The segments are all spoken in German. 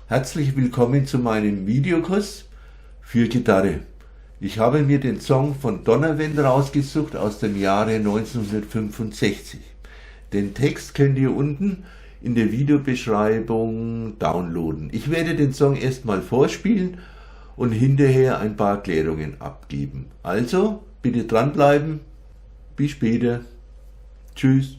Herzlich willkommen zu meinem Videokurs für Gitarre. Ich habe mir den Song von Donnerwend rausgesucht aus dem Jahre 1965. Den Text könnt ihr unten in der Videobeschreibung downloaden. Ich werde den Song erstmal vorspielen und hinterher ein paar Erklärungen abgeben. Also, bitte dranbleiben. Bis später. Tschüss.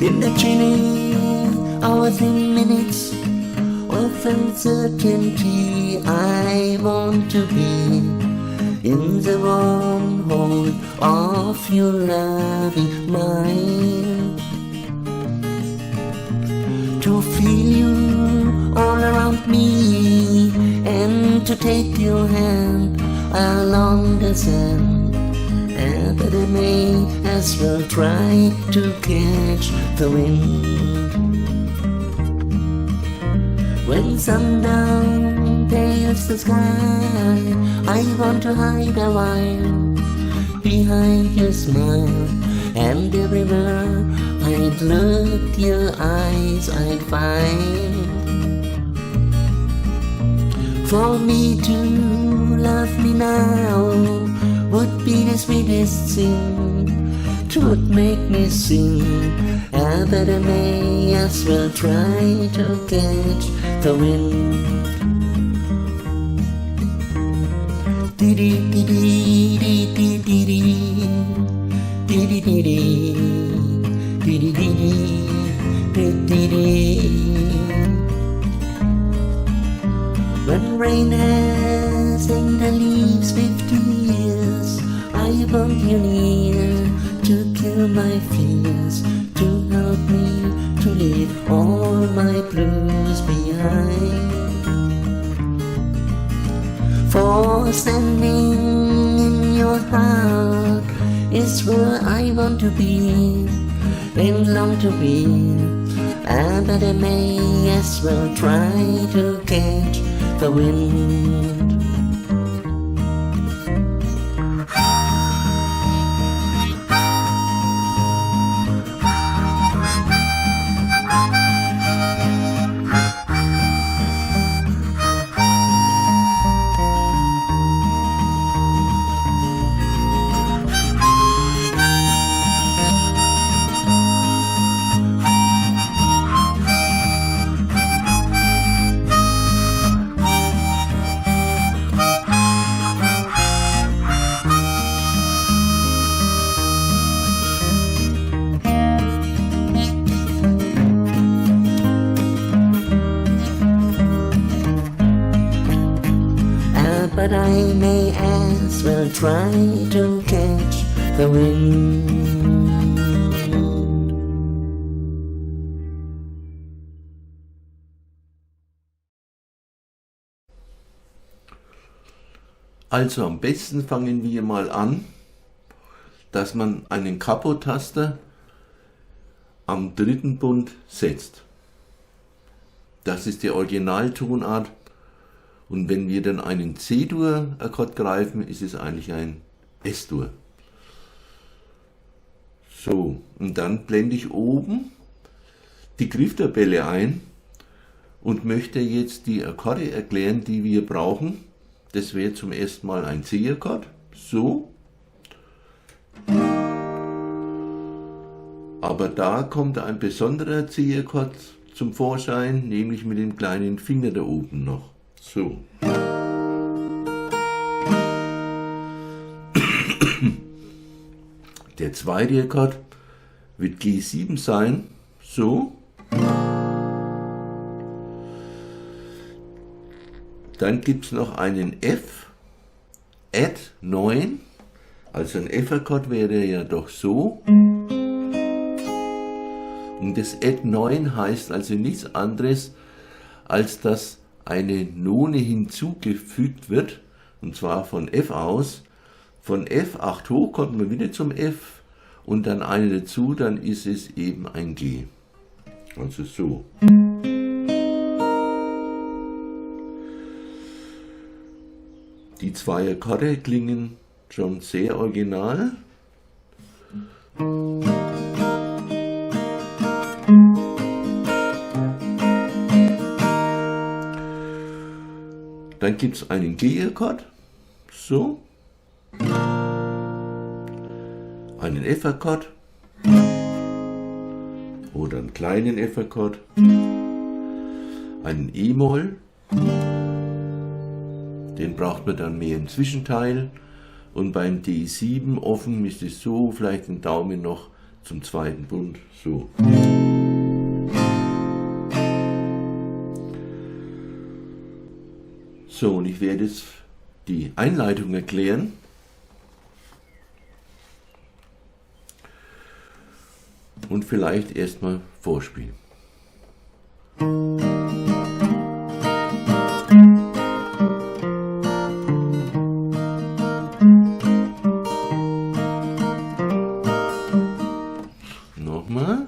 In the chilling hours and minutes of uncertainty, I want to be in the warm hold of your loving mind, to feel you all around me and to take your hand along the sand. But I may as well try to catch the wind. When sundown pails the sky, I want to hide a while behind your smile, and everywhere I'd look, your eyes I'd find. For me to love me now would be the sweetest thing, 'twould make me sing. But I may as well try to catch the wind. When rain has hanged the leaves with tears, I want you near to kill my fears, to help me to leave all my blues behind. For standing in your heart is where I want to be and long to be. But I may as well try to catch the wind. But I may as well try to catch the wind. Also am besten fangen wir mal an, dass man einen Capo-Taster am dritten Bund setzt. Das ist die Originaltonart. Und wenn wir dann einen C-Dur-Akkord greifen, ist es eigentlich ein S-Dur. So, und dann blende ich oben die Grifftabelle ein und möchte jetzt die Akkorde erklären, die wir brauchen. Das wäre zum ersten Mal ein C-Akkord, so. Aber da kommt ein besonderer C-Akkord zum Vorschein, nämlich mit dem kleinen Finger da oben noch. So. Der zweite Akkord wird G7 sein, so. Dann gibt es noch einen F, Add 9, also ein F-Akkord wäre ja doch so. Und das Add 9 heißt also nichts anderes, als dass eine None hinzugefügt wird, und zwar von F aus. Von F 8 hoch kommt man wieder zum F und dann eine dazu, dann ist es eben ein G. Also so. Die zwei Akkorde klingen schon sehr original. Dann gibt es einen G-Akkord, so, einen F-Akkord oder einen kleinen F-Akkord, einen E-Moll, den braucht man dann mehr im Zwischenteil, und beim D7 offen ist es so, vielleicht den Daumen noch zum zweiten Bund, so. So, und ich werde jetzt die Einleitung erklären. Und vielleicht erstmal vorspielen. Nochmal.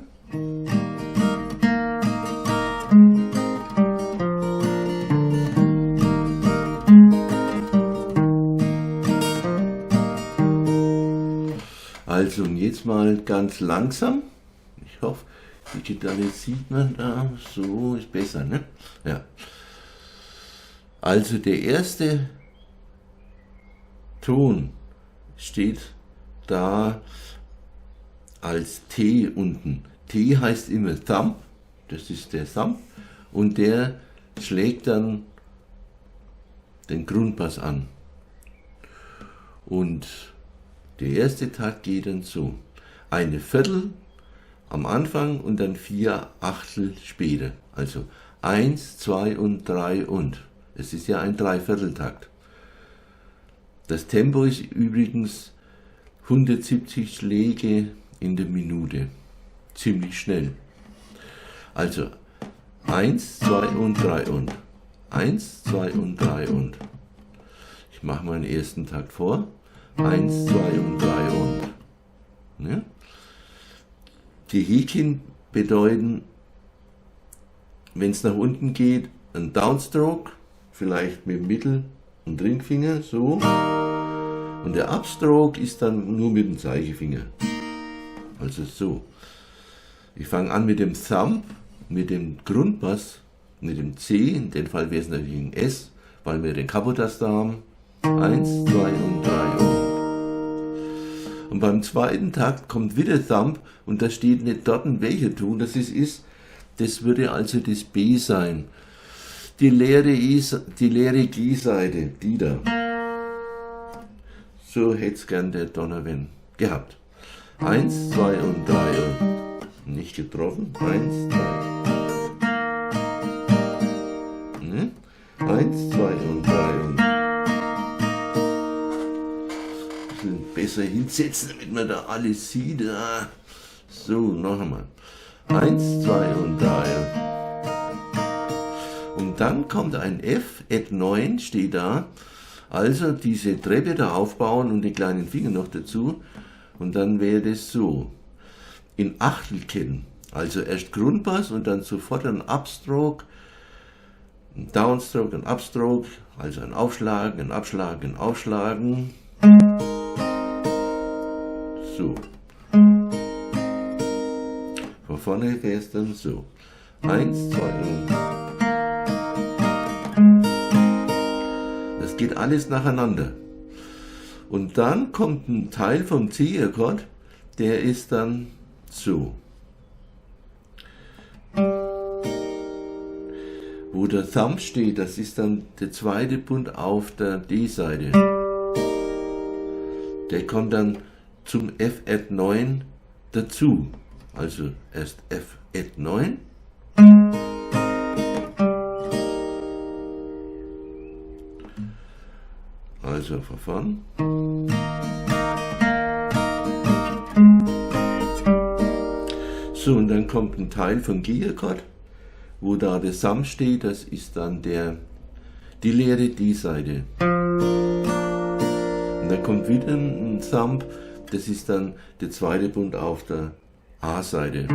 Also, und jetzt mal ganz langsam. Ich hoffe, die Gitarre sieht man da. So ist besser, ne? Ja. Also, der erste Ton steht da als T unten. T heißt immer Thumb, das ist der Thumb, und der schlägt dann den Grundbass an. Und der erste Takt geht dann so: eine Viertel am Anfang und dann 4 Achtel später. Also 1, 2 und 3 und. Es ist ja ein Dreivierteltakt. Das Tempo ist übrigens 170 Schläge in der Minute. Ziemlich schnell. Also 1, 2 und 3 und. 1, 2 und 3 und. Ich mache mal den ersten Takt vor. 1, 2 und 3 und. Ne? Die Häkchen bedeuten, wenn es nach unten geht, ein Downstroke, vielleicht mit dem Mittel- und Ringfinger, so. Und der Upstroke ist dann nur mit dem Zeigefinger. Also so. Ich fange an mit dem Thumb, mit dem Grundbass, mit dem C, in dem Fall wäre es natürlich ein S, weil wir den Kapotaster haben. 1, 2 und 3 und. Und beim zweiten Takt kommt wieder Thumb und da steht nicht dort, welcher Ton das ist. Das würde also das B sein. Die leere G-Seite, die da. So hätte es gern der Donnerwind gehabt. 1, 2 und 3 und. Nicht getroffen. 1, 2. Ne? 1, 2 und 3 und. Besser hinsetzen, damit man da alles sieht. So, noch einmal. 1, 2 und 3. Und dann kommt ein F, Add 9 steht da. Also diese Treppe da aufbauen und den kleinen Finger noch dazu. Und dann wäre das so. In Achtelketten. Also erst Grundbass und dann sofort ein Upstroke, ein Downstroke, ein Upstroke. Also ein Aufschlagen, ein Abschlagen, ein Aufschlagen. So. Von vorne wäre es dann so. 1, 2 und. Das geht alles nacheinander. Und dann kommt ein Teil vom C-Akkord, der ist dann so. Wo der Thumb steht, das ist dann der zweite Bund auf der D-Seite. Der kommt dann zum F Add 9 dazu. Also erst F Add 9. Also von vorn. So, und dann kommt ein Teil von G-Akkord, wo da der Thumb steht, das ist dann die leere D-Seite. Und dann kommt wieder ein Thumb, das ist dann der zweite Bund auf der A-Seite.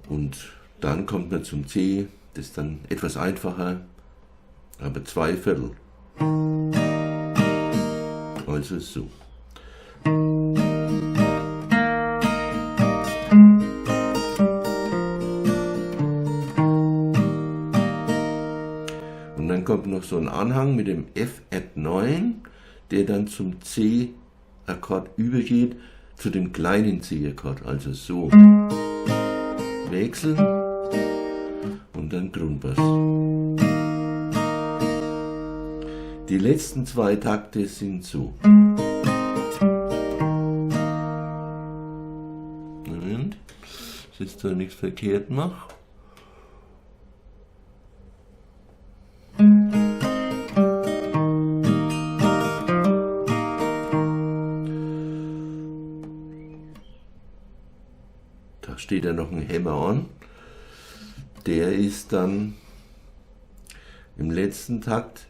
Und dann kommt man zum C, das ist dann etwas einfacher. aber 2/4. Also so. Und dann kommt noch so ein Anhang mit dem F-Add9, der dann zum C-Akkord übergeht, zu dem kleinen C-Akkord, also so. Wechseln und dann Grundbass. Die letzten 2 Takte sind so. Moment, dass ich da nichts verkehrt mache. Da steht ja noch ein Hammer-on. Der ist dann im letzten Takt,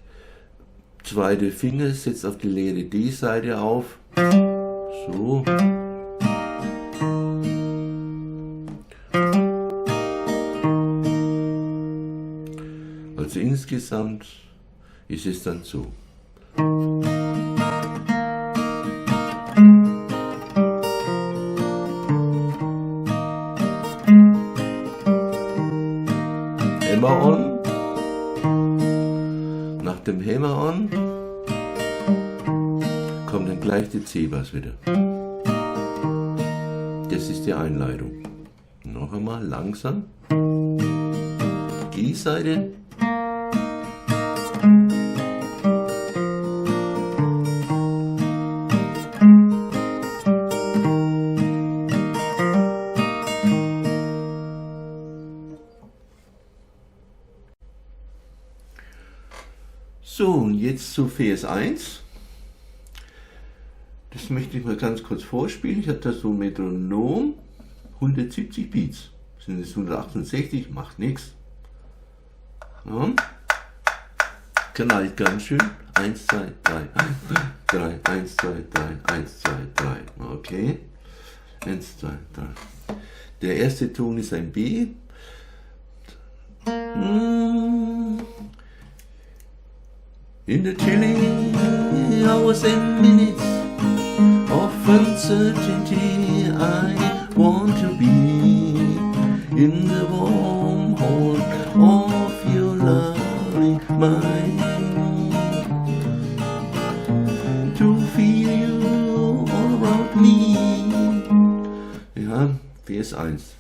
zweite Finger, setzt auf die leere D-Seite auf. So. Also insgesamt ist es dann so. Hammer-on. Nach dem Hammer-on kommt dann gleich der C-Bass wieder. Das ist die Einleitung. Noch einmal langsam. G-Seite. So, und jetzt zu Vers 1. Das möchte ich mal ganz kurz vorspielen. Ich habe da so ein Metronom, 170 Beats. Sind es 168, macht nichts. Ja. Knallt ganz schön. 1, 2, 3, 3, 1, 2, 3, 1, 2, 3. Okay. 1, 2, 3. Der erste Ton ist ein B. In the chilling hours and minutes of uncertainty, I want to be in the warm hold of your loving mind, to feel you all around me. Ja, Vers 1.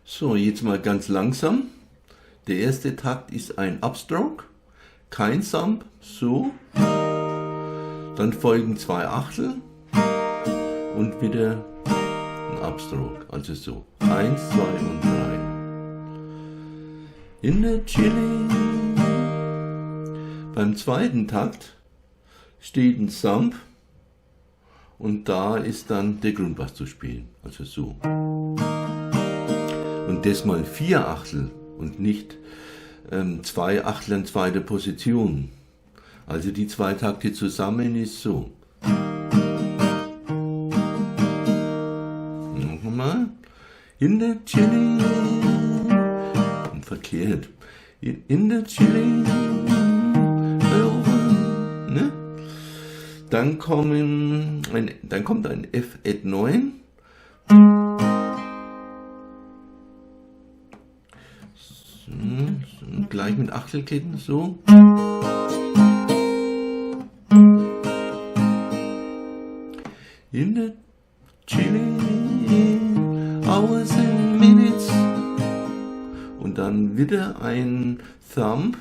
So, jetzt mal ganz langsam. Der erste Takt ist ein Upstroke, kein Thumb, so. Dann folgen 2 Achtel und wieder ein Upstroke, also so. 1, 2 und 3. In the chilling. Beim zweiten Takt steht ein Thumb und da ist dann der Grundbass zu spielen, also so. Und das mal 4 Achtel. Und nicht 2 Achtel in zweiter Position. Also die 2 Takte zusammen ist so. Nochmal. In the chilling. Und verkehrt. In the chilling. Ne? Dann kommt ein F-Add9. Gleich mit Achtelketten, so. In the chilling hours and minutes. Und dann wieder ein Thumb.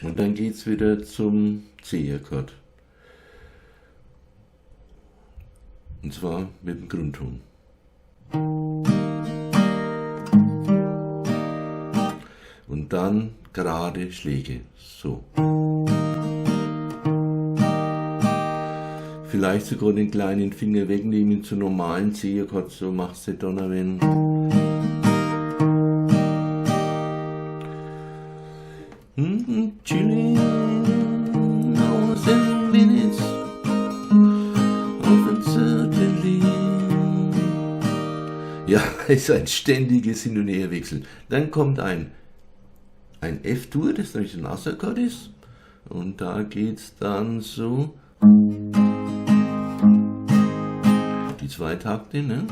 Und dann geht's wieder zum C-Akkord. Und zwar mit dem Grundton. Und dann gerade Schläge. So. Vielleicht sogar den kleinen Finger wegnehmen zu normalen C-Akkord. So machst du Donnerwind. Chilling hours and minutes of uncertainty. ist ein ständiges Hin- und Herwechsel. Dann kommt ein F-Dur, das nämlich ein Assakkord ist. Und da geht es dann so. Die 2 Takte, ne?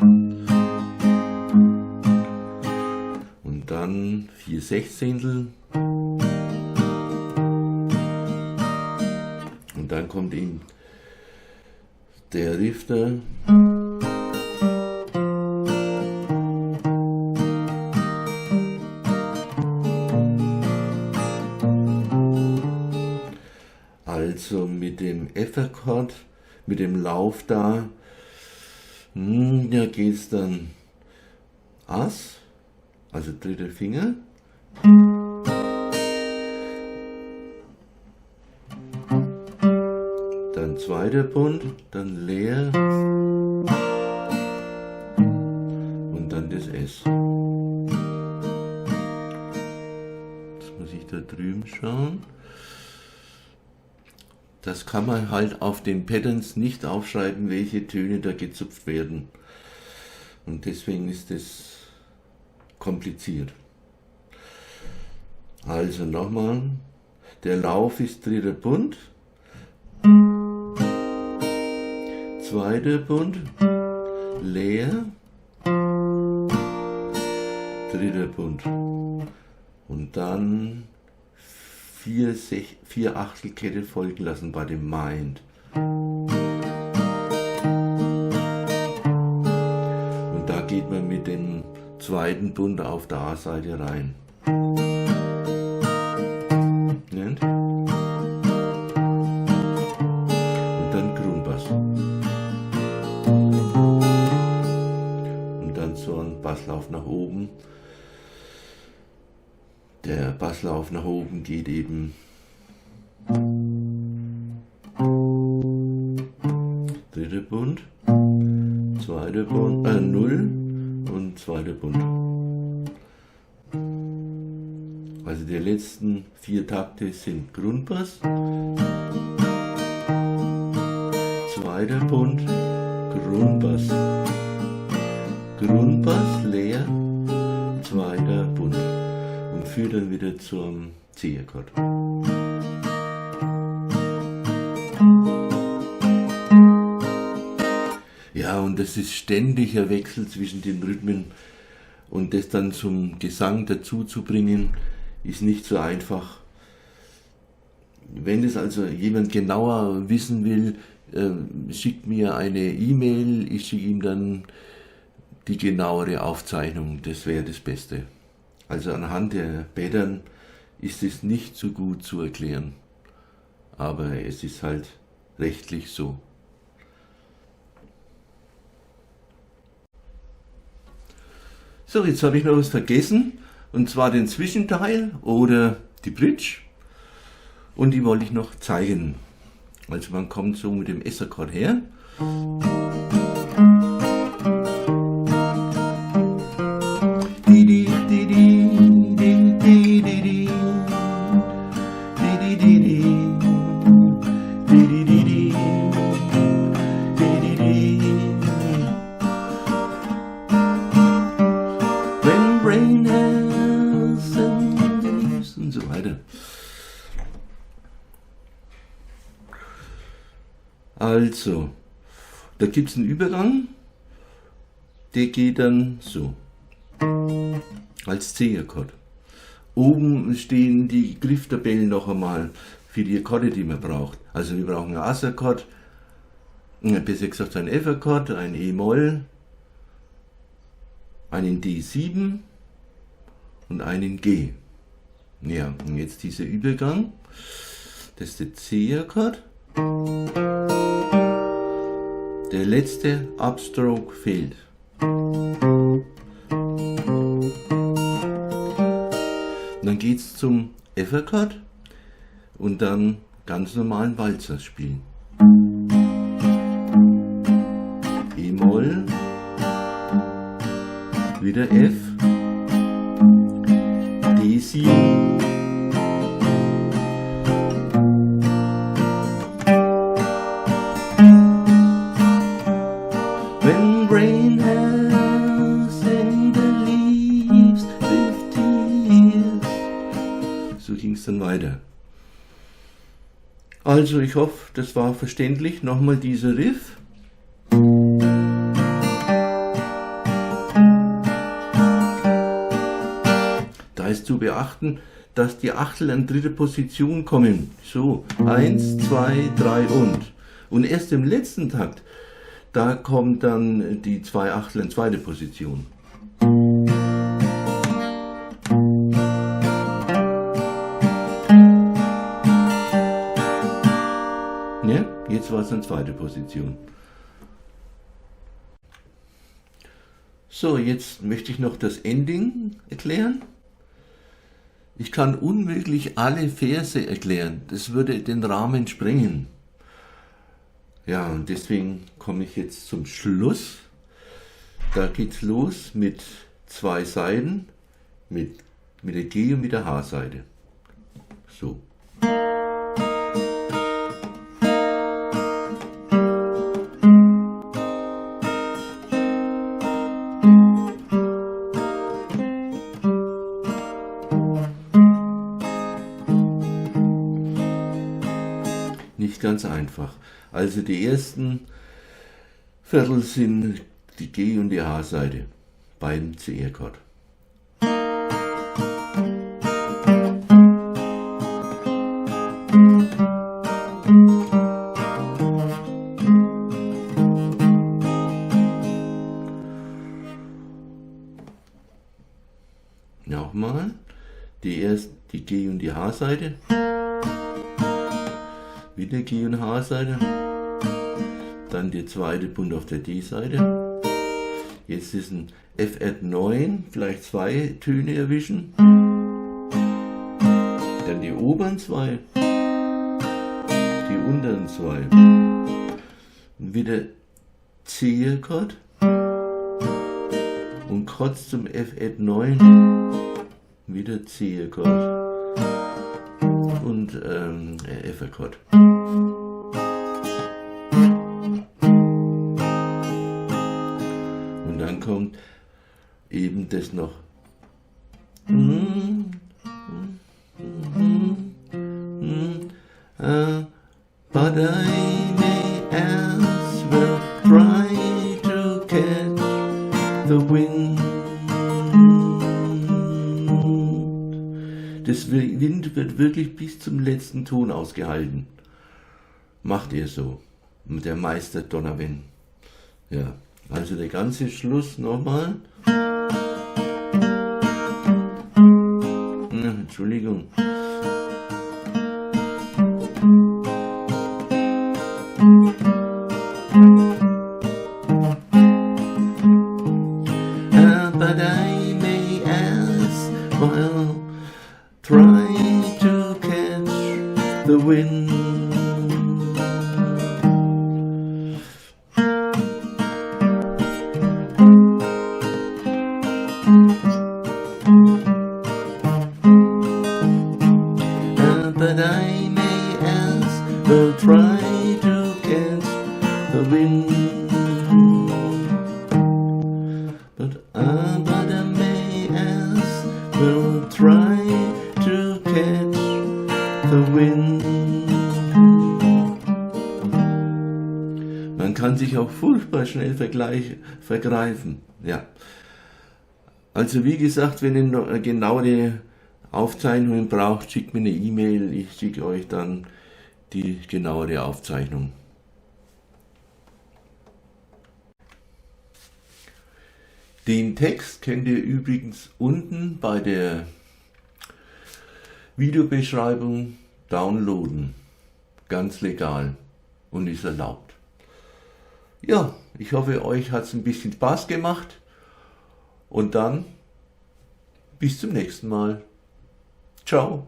Und dann 4 Sechzehntel. Und dann kommt eben der Riff da. Also mit dem F-Akkord, mit dem Lauf da, da geht es dann Ass, also 3. Finger. Dann 2. Bund, dann leer und dann das S. Jetzt muss ich da drüben schauen. Das kann man halt auf den Patterns nicht aufschreiben, welche Töne da gezupft werden. Und deswegen ist es kompliziert. Also nochmal, der Lauf ist 3. Bund, 2. Bund, leer, 3. Bund und dann 4 Achtelkette folgen lassen bei dem Mind. Und da geht man mit dem 2. Bund auf der A-Seite rein. Nicht? Und dann Grundbass. Und dann so ein Basslauf nach oben. Der Basslauf nach oben geht eben 3. Bund, 2. Bund, 0 und 2. Bund. Also die letzten 4 Takte sind Grundbass, 2. Bund, Grundbass, Grundbass, leer, 2. Bund. Und führt dann wieder zum C-Akkord. Ja, und das ist ständiger Wechsel zwischen den Rhythmen und das dann zum Gesang dazu zu bringen, ist nicht so einfach. Wenn das also jemand genauer wissen will, schickt mir eine E-Mail, ich schicke ihm dann die genauere Aufzeichnung, das wäre das Beste. Also anhand der Pattern ist es nicht so gut zu erklären, aber es ist halt rechtlich so. So, jetzt habe ich noch was vergessen, und zwar den Zwischenteil oder die Bridge, und die wollte ich noch zeigen. Also man kommt so mit dem S-Akkord her. Und so weiter. Also, da gibt es einen Übergang, der geht dann so, als C-Akkord. Oben stehen die Grifftabellen noch einmal für die Akkorde, die man braucht. Also wir brauchen einen Ass-Akkord, besser gesagt einen F-Akkord, ein E-Moll, einen D7 und einen G. Ja, und jetzt dieser Übergang, das ist der C-Akkord. Der letzte Upstroke fehlt. Und dann geht es zum F-Akkord und dann ganz normalen Walzer spielen. E-Moll, wieder F, D7, When rain has ended Also ich hoffe, das war verständlich. Nochmal dieser Riff. Da ist zu beachten, dass die Achtel an dritte Position kommen. So, 1, 2, 3 und. Und erst im letzten Takt, da kommt dann die 2 Achtel in zweite Position. Ja, jetzt war es in zweite Position. So, jetzt möchte ich noch das Ending erklären. Ich kann unmöglich alle Verse erklären, das würde den Rahmen sprengen. Ja, und deswegen komme ich jetzt zum Schluss. Da geht's los mit 2 Seiten, mit der G- und mit der H-Seite. So. Nicht ganz einfach. Also die ersten Viertel sind die G- und die H-Seite beim C-Akkord. Nochmal, die G- und die H-Seite. Wieder G- und H-Seite, dann der zweite Bund auf der D-Seite. Jetzt ist ein F-Add 9, vielleicht 2 Töne erwischen. Dann die oberen 2, die unteren 2. Und wieder C-Akkord und kurz zum F-Add 9, wieder C-Akkord. Und F-Akkord. Und dann kommt eben das noch. But I may as well try to catch the wind. Das Wind wird wirklich bis zum letzten Ton ausgehalten. Macht er so. Und der Meister Donnerwind. Ja, also der ganze Schluss nochmal. Entschuldigung. But I may as well try to catch the wind. But I may as well try to catch the wind. But I may as well try to catch the wind. Man kann sich auch furchtbar schnell vergreifen. Ja. Also wie gesagt, wenn ihr noch genauere Aufzeichnungen braucht, schickt mir eine E-Mail, ich schicke euch dann die genauere Aufzeichnung. Den Text könnt ihr übrigens unten bei der Videobeschreibung downloaden. Ganz legal und ist erlaubt. Ja, ich hoffe, euch hat es ein bisschen Spaß gemacht und dann bis zum nächsten Mal. Ciao.